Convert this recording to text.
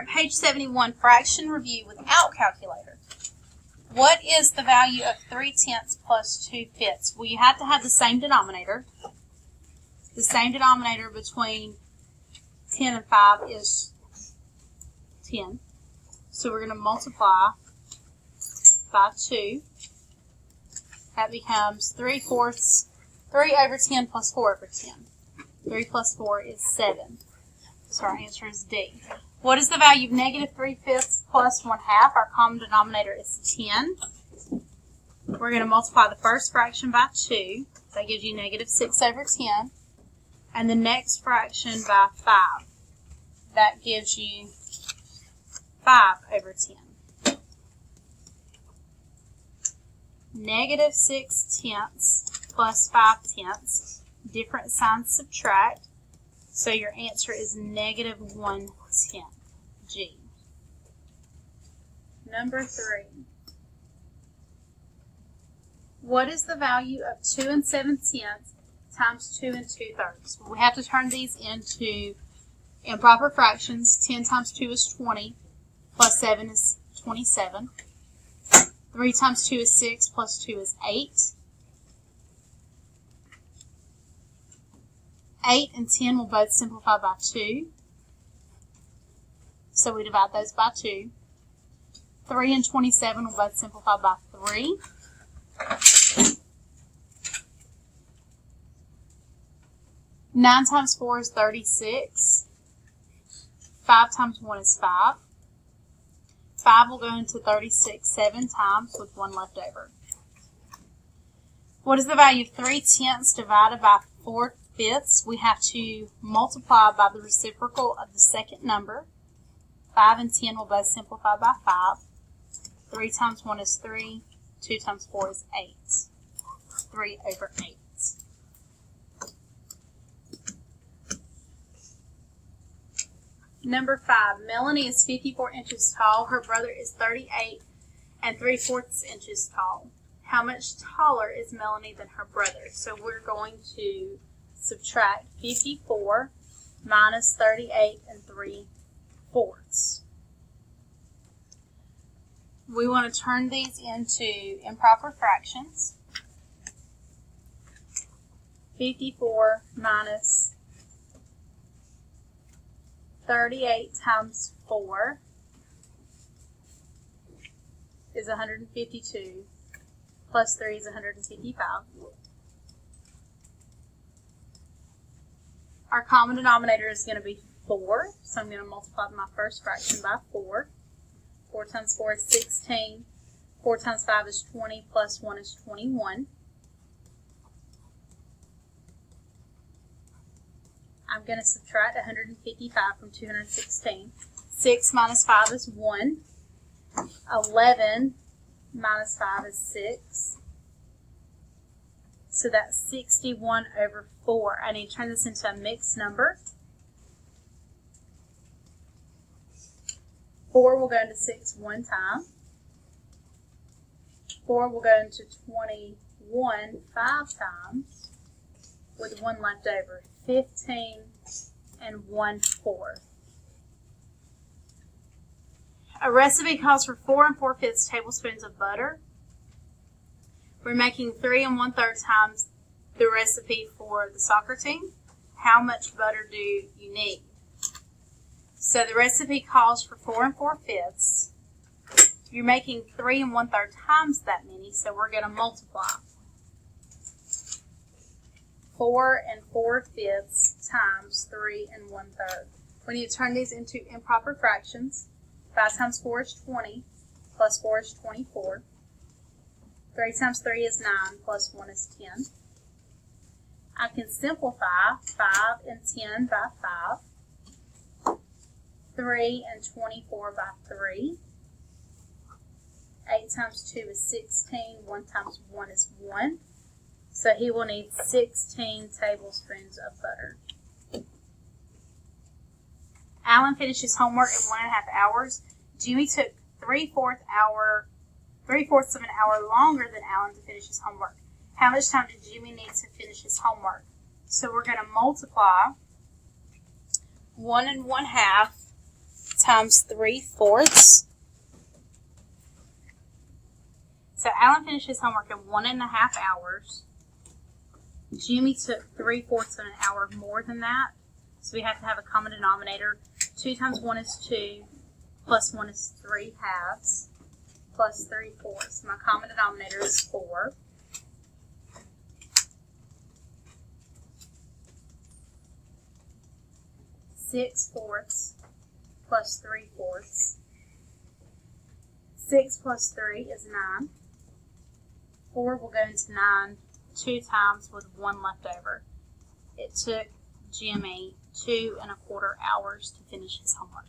at page 71, fraction review without calculator. What is the value of 3/10 plus 2/5? Well, you have to have the same denominator. The same denominator between 10 and 5 is 10. So we're going to multiply by 2. That becomes 3/4, 3 over 10 plus 4 over 10. 3 plus 4 is 7. So our answer is D. What is the value of negative 3/5 plus 1/2? Our common denominator is 10. We're going to multiply the first fraction by 2. That gives you negative 6 over 10. And the next fraction by 5. That gives you 5 over 10. Negative 6/10 plus 5/10. Different signs subtract. So your answer is negative 1/10. G. Number 3. What is the value of 2 7/10 times 2 2/3? Well, we have to turn these into improper fractions. 10 times 2 is 20, plus 7 is 27. 3 times 2 is 6, plus 2 is 8. 8 and 10 will both simplify by 2. So we divide those by 2. 3 and 27 will both simplify by 3. Nine times 4 is 36. 5 times 1 is 5. 5 will go into 36 7 times with 1 left over. What is the value of 3/10 divided by 4/5? We have to multiply by the reciprocal of the second number. 5 and 10 will both simplify by 5. 3 times 1 is 3. 2 times 4 is 8. 3 over 8. Number 5. Melanie is 54 inches tall. Her brother is 38 3/4 inches tall. How much taller is Melanie than her brother? So we're going to subtract 54 minus 38 3/4. We want to turn these into improper fractions. 54 minus 38 times 4 is 152, plus 3 is 155. Our common denominator is going to be 4, so I'm going to multiply my first fraction by 4. 4 times 4 is 16. 4 times 5 is 20, plus 1 is 21. I'm going to subtract 155 from 216. 6 minus 5 is 1. 11 minus 5 is 6. So that's 61 over 4. I need to turn this into a mixed number. 4 will go into 6 one time. 4 will go into 21 5 times, with 1 left over. 15 and 1/4. A recipe calls for 4 4/5 tablespoons of butter. We're making 3 1/3 times the recipe for the soccer team. How much butter do you need? So the recipe calls for 4 4/5. You're making 3 1/3 times that many, so we're going to multiply. 4 4/5 times 3 1/3. We need to turn these into improper fractions. 5 times 4 is 20, plus 4 is 24. 3 times 3 is 9, plus 1 is 10. I can simplify 5 and 10 by 5. 3 and 24 by 3. 8 times 2 is 16. 1 times 1 is 1. So he will need 16 tablespoons of butter. Alan finished his homework in 1.5 hours. Jimmy took 3/4 of an hour longer than Alan to finish his homework. How much time did Jimmy need to finish his homework? So we're going to multiply 1 1/2 times 3/4. So Alan finished his homework in 1.5 hours. Jimmy took 3/4 of an hour more than that. So we have to have a common denominator. 2 times 1 is 2, plus 1 is 3/2, plus 3/4. My common denominator is 4. Six fourths plus 3/4. 6 plus 3 is 9. 4 will go into 9 2 times with 1 left over. It took Jimmy 2.25 hours to finish his homework.